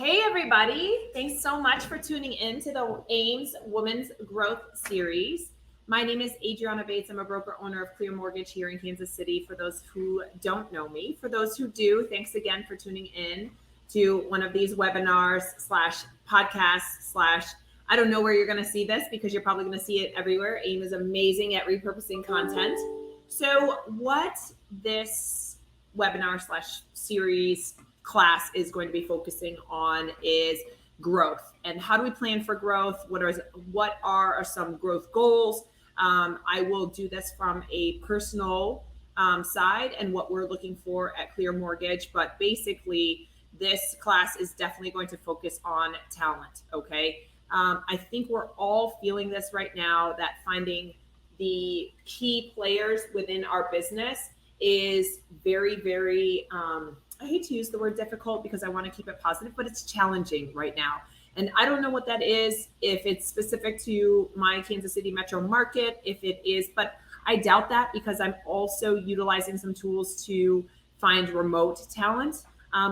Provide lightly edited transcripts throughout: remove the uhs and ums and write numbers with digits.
Hey, everybody. Thanks so much for tuning in to the AIME's Women's Growth Series. My name is Adriana Bates. I'm a broker owner of Clear Mortgage here in Kansas City. For those who don't know me, for those who do, thanks again for tuning in to one of these webinars slash podcasts slash, I don't know where you're going to see this because you're probably going to see it everywhere. AIME is amazing at repurposing content. So what this webinar slash series class is going to be focusing on is growth and how do we plan for growth? What are some growth goals? I will do this from a personal side and what we're looking for at Clear Mortgage, but basically this class is definitely going to focus on talent. Okay. I think we're all feeling this right now, that finding the key players within our business is very, very, I hate to use the word difficult because I want to keep it positive, but it's challenging right now. And I don't know what that is, if it's specific to my Kansas City metro market, if it is, but I doubt that because I'm also utilizing some tools to find remote talent,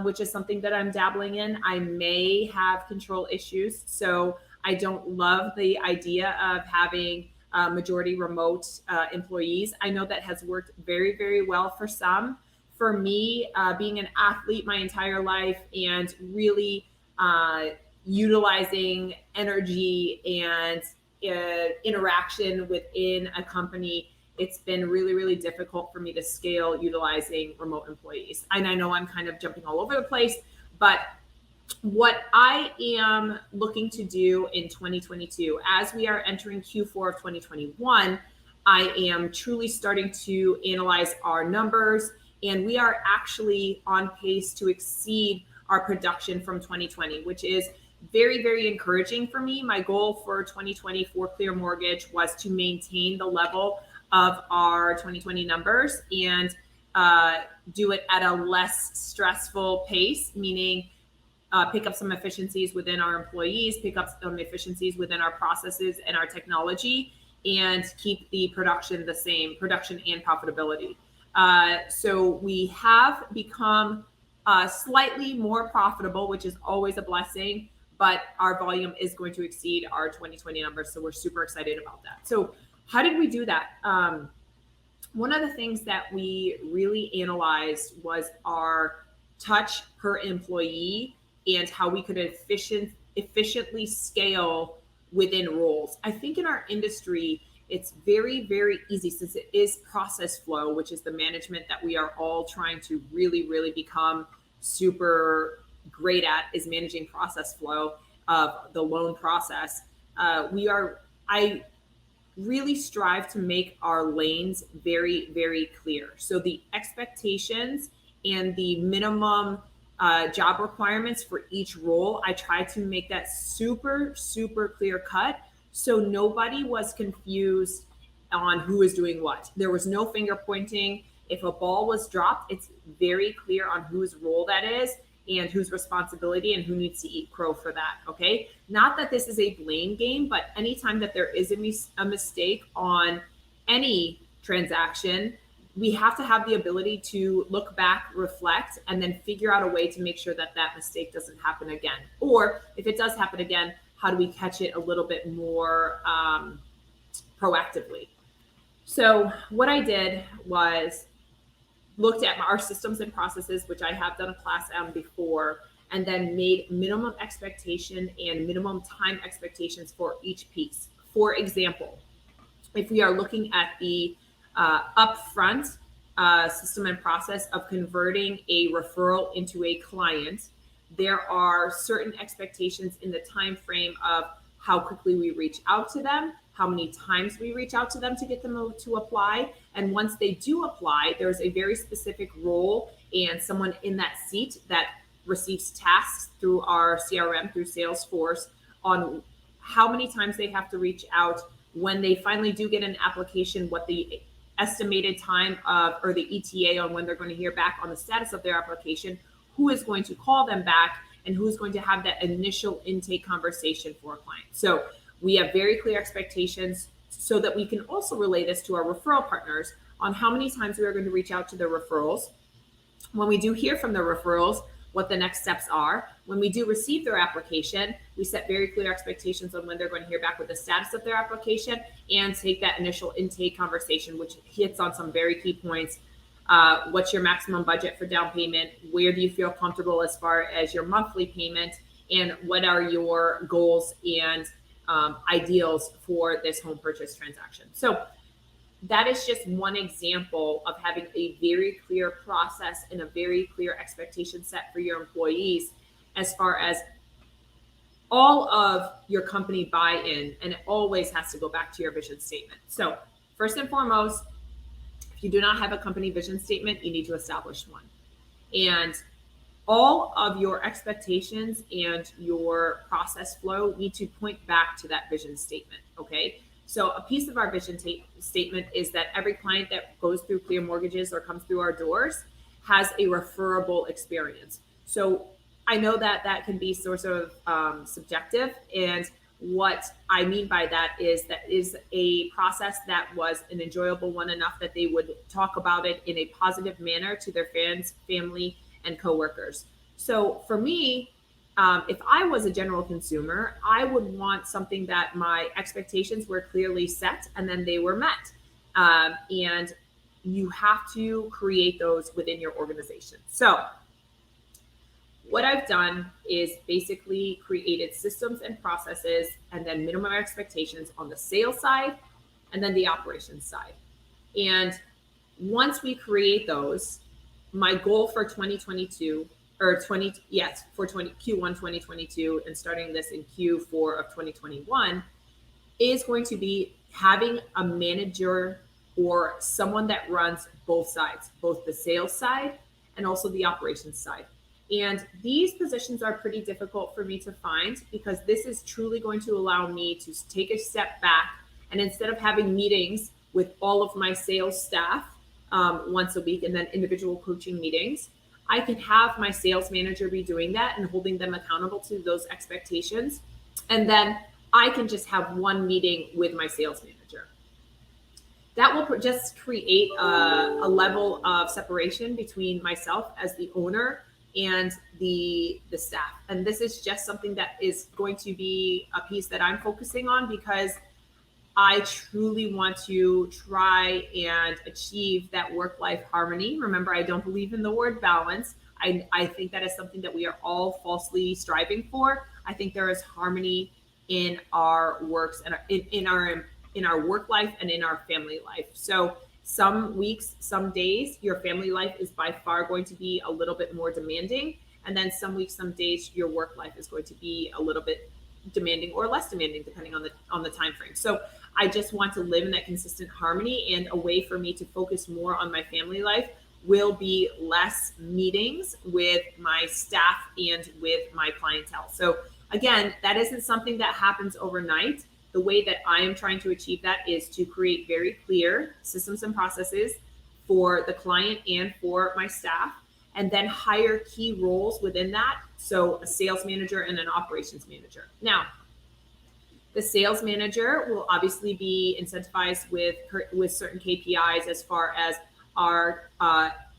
which is something that I'm dabbling in. I may have control issues, so I don't love the idea of having majority remote employees. I know that has worked very, very well for some. For me, being an athlete my entire life and really utilizing energy and interaction within a company, it's been really, really difficult for me to scale utilizing remote employees. And I know I'm kind of jumping all over the place, but what I am looking to do in 2022, as we are entering Q4 of 2021, I am truly starting to analyze our numbers, and we are actually on pace to exceed our production from 2020, which is very, very encouraging for me. My goal for 2020 for Clear Mortgage was to maintain the level of our 2020 numbers and do it at a less stressful pace, meaning pick up some efficiencies within our employees, pick up some efficiencies within our processes and our technology, and keep the production the same, production and profitability. So we have become slightly more profitable, which is always a blessing, but our volume is going to exceed our 2020 numbers. So we're super excited about that. So how did we do that? One of the things that we really analyzed was our touch per employee and how we could efficiently scale within roles. I think in our industry, it's very, very easy since it is process flow, which is the management that we are all trying to really, really become super great at, is managing process flow of the loan process. I really strive to make our lanes very, very clear. So the expectations and the minimum job requirements for each role, I try to make that super, super clear cut. So nobody was confused on who is doing what. There was no finger pointing. If a ball was dropped, it's very clear on whose role that is and whose responsibility and who needs to eat crow for that. Okay. Not that this is a blame game, but anytime that there is a mistake on any transaction, we have to have the ability to look back, reflect, and then figure out a way to make sure that that mistake doesn't happen again. Or if it does happen again, how do we catch it a little bit more proactively? So what I did was looked at our systems and processes, which I have done a class on before, and then made minimum expectation and minimum time expectations for each piece. For example, if we are looking at the upfront system and process of converting a referral into a client, there are certain expectations in the time frame of how quickly we reach out to them, how many times we reach out to them to get them to apply. And once they do apply, there's a very specific role and someone in that seat that receives tasks through our CRM, through Salesforce, on how many times they have to reach out. When they finally do get an application, what the estimated time of, or the ETA on when they're going to hear back on the status of their application, who is going to call them back, and who's going to have that initial intake conversation for a client. So we have very clear expectations so that we can also relay this to our referral partners on how many times we are going to reach out to their referrals. When we do hear from the referrals, what the next steps are. When we do receive their application, we set very clear expectations on when they're going to hear back with the status of their application and take that initial intake conversation, which hits on some very key points. What's your maximum budget for down payment? Where do you feel comfortable as far as your monthly payment? And what are your goals and ideals for this home purchase transaction? So that is just one example of having a very clear process and a very clear expectation set for your employees as far as all of your company buy-in, and it always has to go back to your vision statement. So first and foremost, if you do not have a company vision statement, you need to establish one. And all of your expectations and your process flow need to point back to that vision statement, okay? So a piece of our vision statement is that every client that goes through Clear Mortgages or comes through our doors has a referable experience. So I know that that can be sort of subjective, and what I mean by that is a process that was an enjoyable one enough that they would talk about it in a positive manner to their fans, family, and coworkers. So for me, if I was a general consumer, I would want something that my expectations were clearly set and then they were met. And you have to create those within your organization. So what I've done is basically created systems and processes and then minimum expectations on the sales side and then the operations side. And once we create those, my goal for 2022 for Q1 2022 and starting this in Q4 of 2021 is going to be having a manager or someone that runs both sides, both the sales side and also the operations side. And these positions are pretty difficult for me to find because this is truly going to allow me to take a step back, and instead of having meetings with all of my sales staff once a week and then individual coaching meetings, I can have my sales manager be doing that and holding them accountable to those expectations. And then I can just have one meeting with my sales manager. That will just create a level of separation between myself as the owner and the staff. And this is just something that is going to be a piece that I'm focusing on because I truly want to try and achieve that work-life harmony. Remember, I don't believe in the word balance. I think that is something that we are all falsely striving for. I think there is harmony in our works and in our work life and in our family life. So some weeks, some days, your family life is by far going to be a little bit more demanding. And then some weeks, some days, your work life is going to be a little bit demanding or less demanding depending on the time frame. So I just want to live in that consistent harmony, and a way for me to focus more on my family life will be less meetings with my staff and with my clientele. So again, that isn't something that happens overnight. The way that I am trying to achieve that is to create very clear systems and processes for the client and for my staff, and then hire key roles within that. So a sales manager and an operations manager. Now, the sales manager will obviously be incentivized with certain KPIs as far as our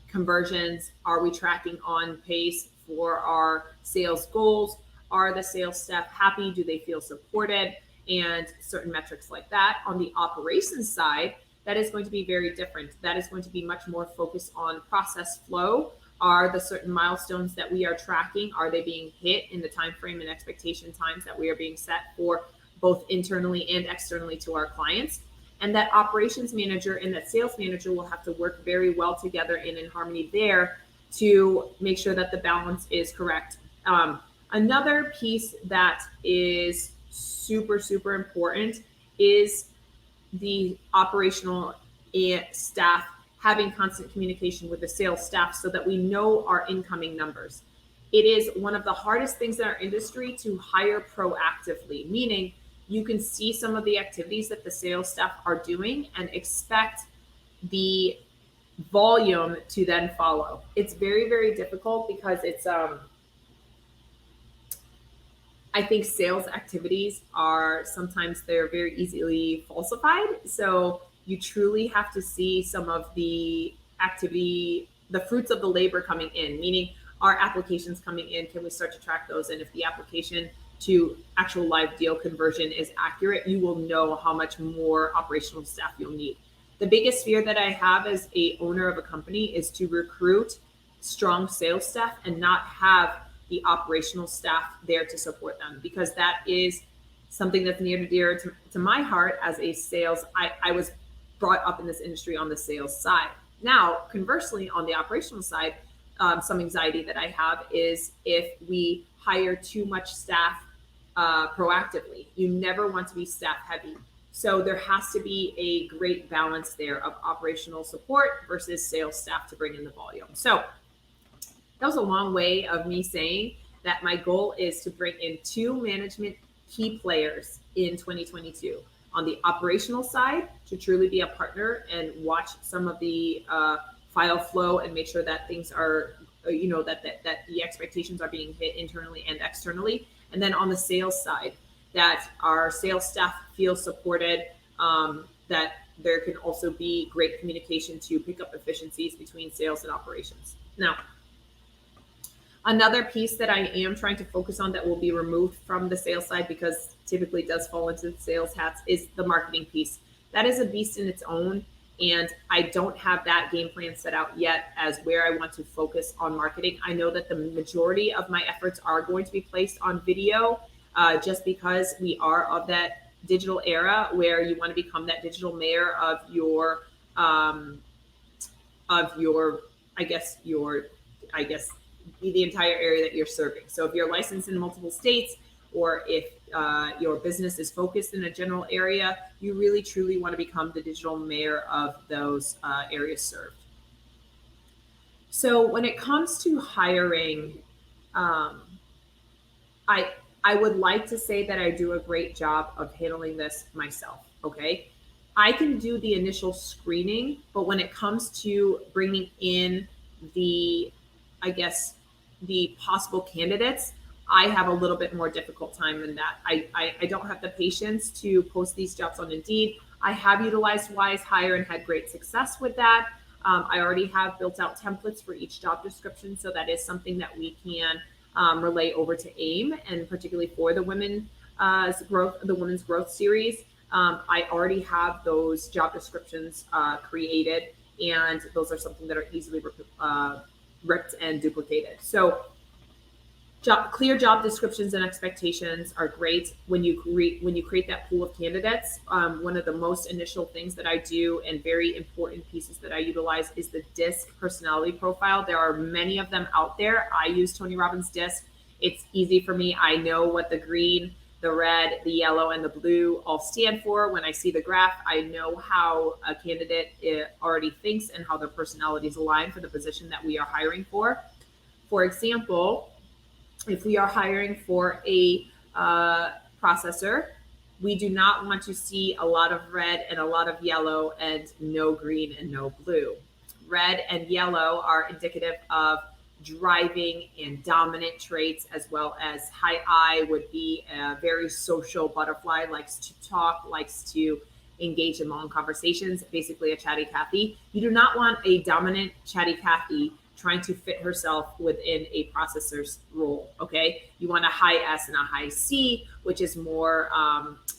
conversions. Are we tracking on pace for our sales goals? Are the sales staff happy? Do they feel supported? And certain metrics like that. On the operations side, that is going to be very different. That is going to be much more focused on process flow. Are the certain milestones that we are tracking, are they being hit in the time frame and expectation times that we are being set for both internally and externally to our clients? And that operations manager and that sales manager will have to work very well together and in harmony there to make sure that the balance is correct. Another piece that is super important is the operational staff having constant communication with the sales staff so that we know our incoming numbers. It is one of the hardest things in our industry to hire proactively, meaning you can see some of the activities that the sales staff are doing and expect the volume to then follow. It's very difficult because it's I think sales activities are sometimes they're very easily falsified. So you truly have to see some of the activity, the fruits of the labor coming in, meaning are applications coming in? Can we start to track those? And if the application to actual live deal conversion is accurate, you will know how much more operational staff you'll need. The biggest fear that I have as a owner of a company is to recruit strong sales staff and not have the operational staff there to support them, because that is something that's near and dear to my heart as a sales. I was brought up in this industry on the sales side. Now, conversely, on the operational side, some anxiety that I have is if we hire too much staff proactively. You never want to be staff heavy. So there has to be a great balance there of operational support versus sales staff to bring in the volume. So that was a long way of me saying that my goal is to bring in 2 management key players in 2022 on the operational side, to truly be a partner and watch some of the file flow and make sure that things are, that the expectations are being hit internally and externally. And then on the sales side, that our sales staff feel supported, that there can also be great communication to pick up efficiencies between sales and operations. Now, another piece that I am trying to focus on that will be removed from the sales side, because typically does fall into the sales hats, is the marketing piece. That is a beast in its own. And I don't have that game plan set out yet as where I want to focus on marketing. I know that the majority of my efforts are going to be placed on video, just because we are of that digital era where you want to become that digital mayor of your the entire area that you're serving. So if you're licensed in multiple states, or if your business is focused in a general area, you really truly want to become the digital mayor of those areas served. So when it comes to hiring, I would like to say that I do a great job of handling this myself, okay? I can do the initial screening, but when it comes to bringing in the possible candidates, I have a little bit more difficult time than that. I don't have the patience to post these jobs on Indeed. I have utilized Wise Hire and had great success with that. I already have built out templates for each job description, so that is something that we can relay over to AIME, and particularly for the women's growth series. I already have those job descriptions created, and those are something that are easily ripped and duplicated. So clear job descriptions and expectations are great when you create that pool of candidates. One of the most initial things that I do and very important pieces that I utilize is the DISC personality profile. There are many of them out there. I use Tony Robbins DISC. It's easy for me. I know what the green, the red, the yellow, and the blue all stand for. When I see the graph, I know how a candidate already thinks and how their personalities align for the position that we are hiring for. For example, if we are hiring for a processor, we do not want to see a lot of red and a lot of yellow and no green and no blue. Red and yellow are indicative of driving and dominant traits, as well as high I would be a very social butterfly, likes to talk, likes to engage in long conversations, basically a chatty Cathy. You do not want a dominant chatty Cathy trying to fit herself within a processor's role, okay? You want a high S and a high C, which is more,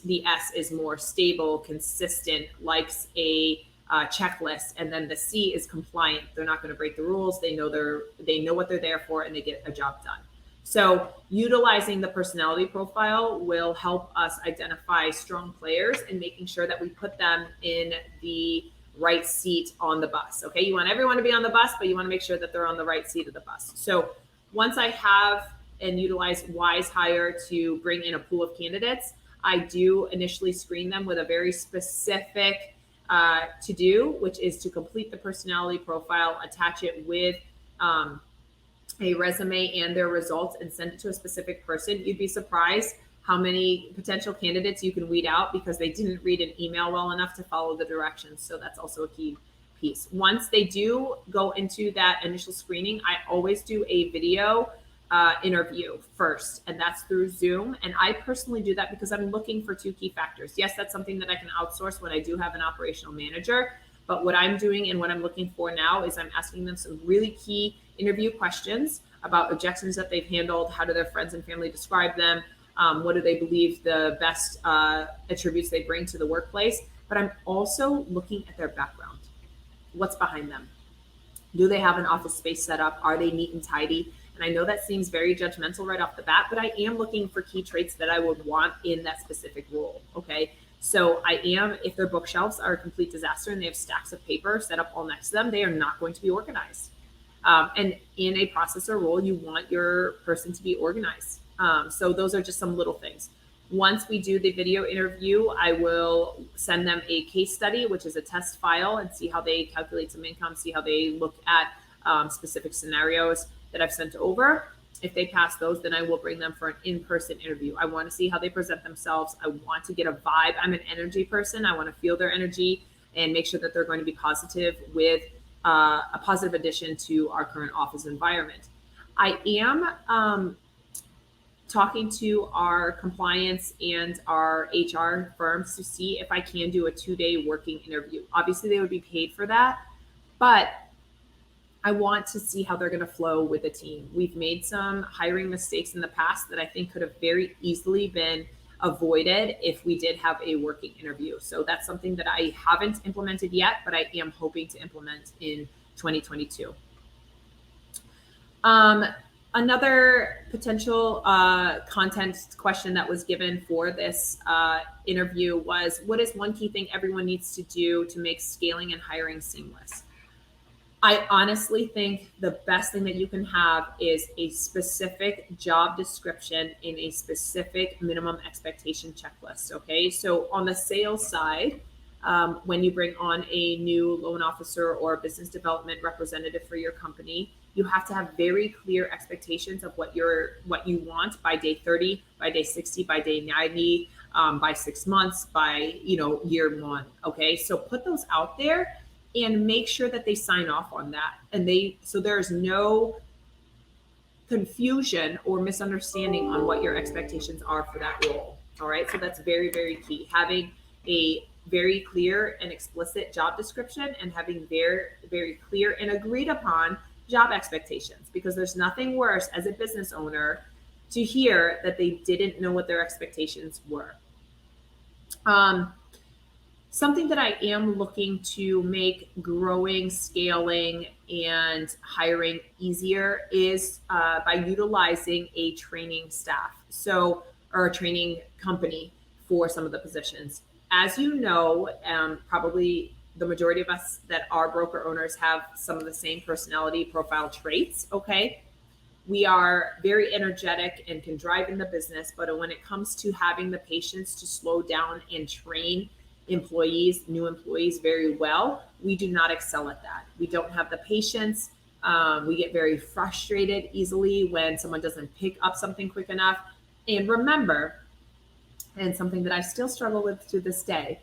the S is more stable, consistent, likes a checklist, and then the C is compliant. They're not going to break the rules. They know what they're there for, and they get a job done. So utilizing the personality profile will help us identify strong players and making sure that we put them in the right seat on the bus. Okay, you want everyone to be on the bus, but you want to make sure that they're on the right seat of the bus. So once I have and utilize Wise Hire to bring in a pool of candidates, I do initially screen them with a very specific to do, which is to complete the personality profile, attach it with a resume and their results, and send it to a specific person. You'd be surprised how many potential candidates you can weed out because they didn't read an email well enough to follow the directions. So that's also a key piece. Once they do go into that initial screening, I always do a video interview first, and that's through Zoom. And I personally do that because I'm looking for 2 key factors. Yes, that's something that I can outsource when I do have an operational manager. But what I'm doing and what I'm looking for now is I'm asking them some really key interview questions about objections that they've handled. How do their friends and family describe them? What do they believe the best attributes they bring to the workplace? But I'm also looking at their background. What's behind them? Do they have an office space set up? Are they neat and tidy? And I know that seems very judgmental right off the bat, but I am looking for key traits that I would want in that specific role. Okay. So I am, if their bookshelves are a complete disaster and they have stacks of paper set up all next to them, they are not going to be organized. And in a processor role, you want your person to be organized. So those are just some little things. Once we do the video interview, I will send them a case study, which is a test file, and see how they calculate some income, see how they look at specific scenarios that I've sent over. If they pass those, then I will bring them for an in-person interview. I want to see how they present themselves. I want to get a vibe. I'm an energy person. I want to feel their energy and make sure that they're going to be positive with a positive addition to our current office environment. I am talking to our compliance and our HR firms to see if I can do a 2-day working interview. Obviously, they would be paid for that, but I want to see how they're going to flow with the team. We've made some hiring mistakes in the past that I think could have very easily been avoided if we did have a working interview. So that's something that I haven't implemented yet, but I am hoping to implement in 2022. Another potential content question that was given for this interview was, what is one key thing everyone needs to do to make scaling and hiring seamless? I honestly think the best thing that you can have is a specific job description and a specific minimum expectation checklist, okay? So on the sales side, when you bring on a new loan officer or a business development representative for your company, you have to have very clear expectations of what you want by day 30, by day 60, by day 90, by 6 months, by year 1. Okay, so put those out there and make sure that they sign off on that, so there's no confusion or misunderstanding on what your expectations are for that role. All right, so that's very, very key. Having a very clear and explicit job description and having very, very clear and agreed upon job expectations, because there's nothing worse as a business owner to hear that they didn't know what their expectations were. Something that I am looking to make growing, scaling, and hiring easier is by utilizing a training staff, or a training company for some of the positions. As you know, probably the majority of us that are broker owners have some of the same personality profile traits, okay? We are very energetic and can drive in the business, but when it comes to having the patience to slow down and train new employees very well, we do not excel at that. We don't have the patience. We get very frustrated easily when someone doesn't pick up something quick enough. And remember, and something that I still struggle with to this day,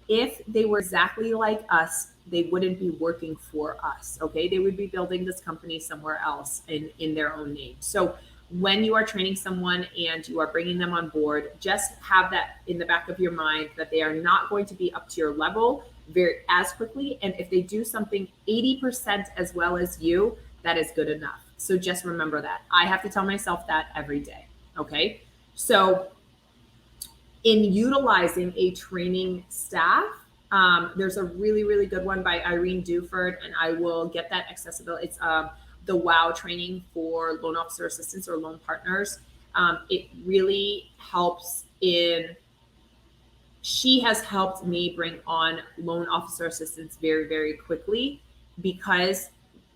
if they were exactly like us, they wouldn't be working for us, okay? They would be building this company somewhere else in their own name. So when you are training someone and you are bringing them on board, just have that in the back of your mind that they are not going to be up to your level as quickly. And if they do something 80% as well as you, that is good enough. So just remember that. I have to tell myself that every day, okay? So in utilizing a training staff, there's a really, really good one by Irene Duford, and I will get that accessible. It's the WOW training for loan officer assistants or loan partners. It really helps she has helped me bring on loan officer assistants very, very quickly because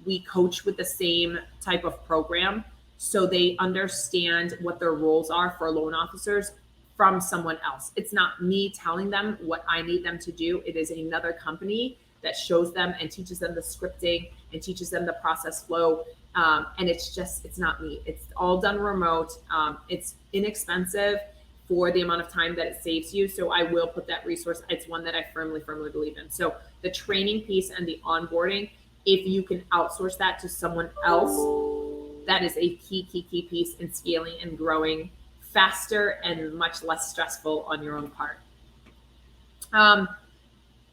we coach with the same type of program. So they understand what their roles are for loan officers from someone else. It's not me telling them what I need them to do. It is another company that shows them and teaches them the scripting and teaches them the process flow. And it's not me. It's all done remote. It's inexpensive for the amount of time that it saves you. So I will put that resource. It's one that I firmly, firmly believe in. So the training piece and the onboarding, if you can outsource that to someone else, that is a key piece in scaling and growing faster and much less stressful on your own part.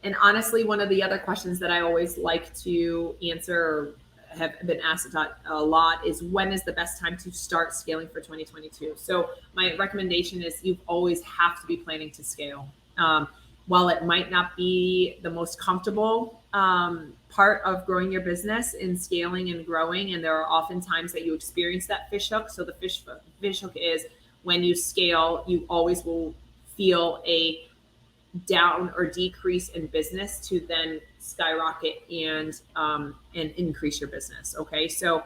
And honestly, one of the other questions that I always like to answer, or have been asked a lot is, when is the best time to start scaling for 2022? So my recommendation is, you always have to be planning to scale. While it might not be the most comfortable part of growing your business in scaling and growing, and there are often times that you experience that fish hook. So the fish hook is, when you scale, you always will feel a down or decrease in business to then skyrocket and increase your business. Okay, so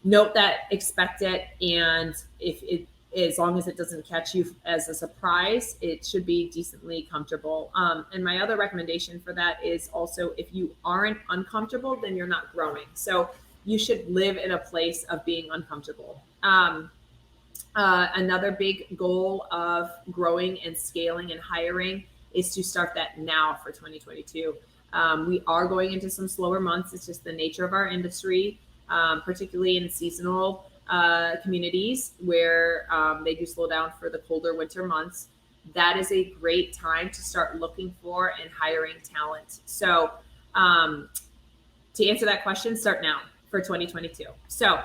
note that, expect it, and if it, as long as it doesn't catch you as a surprise, it should be decently comfortable. And my other recommendation for that is also, if you aren't uncomfortable, then you're not growing. So you should live in a place of being uncomfortable. Another big goal of growing and scaling and hiring is to start that now for 2022. We are going into some slower months. It's just the nature of our industry, particularly in seasonal communities where they do slow down for the colder winter months. That is a great time to start looking for and hiring talent. So to answer that question, start now for 2022. So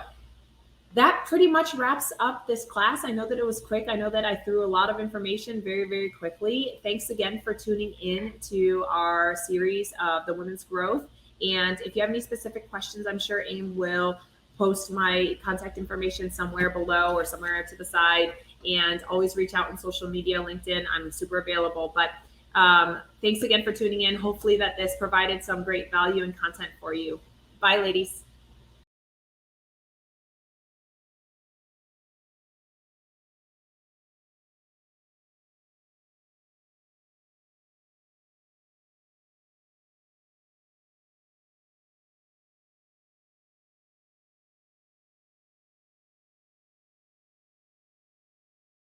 that pretty much wraps up this class. I know that it was quick. I know that I threw a lot of information very, very quickly. Thanks again for tuning in to our series of the Women's Growth. And if you have any specific questions, I'm sure AIME will post my contact information somewhere below or somewhere to the side. And always reach out on social media, LinkedIn. I'm super available. But thanks again for tuning in. Hopefully that this provided some great value and content for you. Bye, ladies.